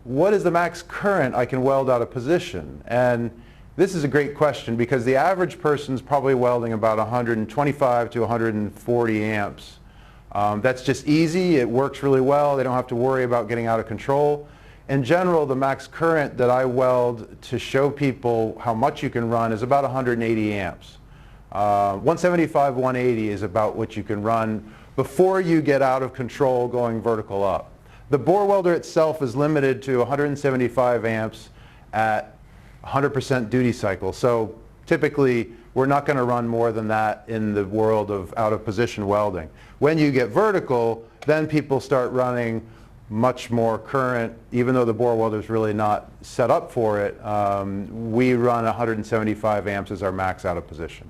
what is the max current I can weld out of position? And this is a great question because the average person's probably welding about 125 to 140 amps. That's just easy, it works really well, they don't have to worry about getting out of control. In general, the max current that I weld to show people how much you can run is about 180 amps. 175, 180 is about what you can run before you get out of control going vertical up. The bore welder itself is limited to 175 amps at 100% duty cycle. So typically we're not going to run more than that in the world of out of position welding. When you get vertical, then people start running much more current, even though the bore welder is really not set up for it. We run 175 amps as our max out of position.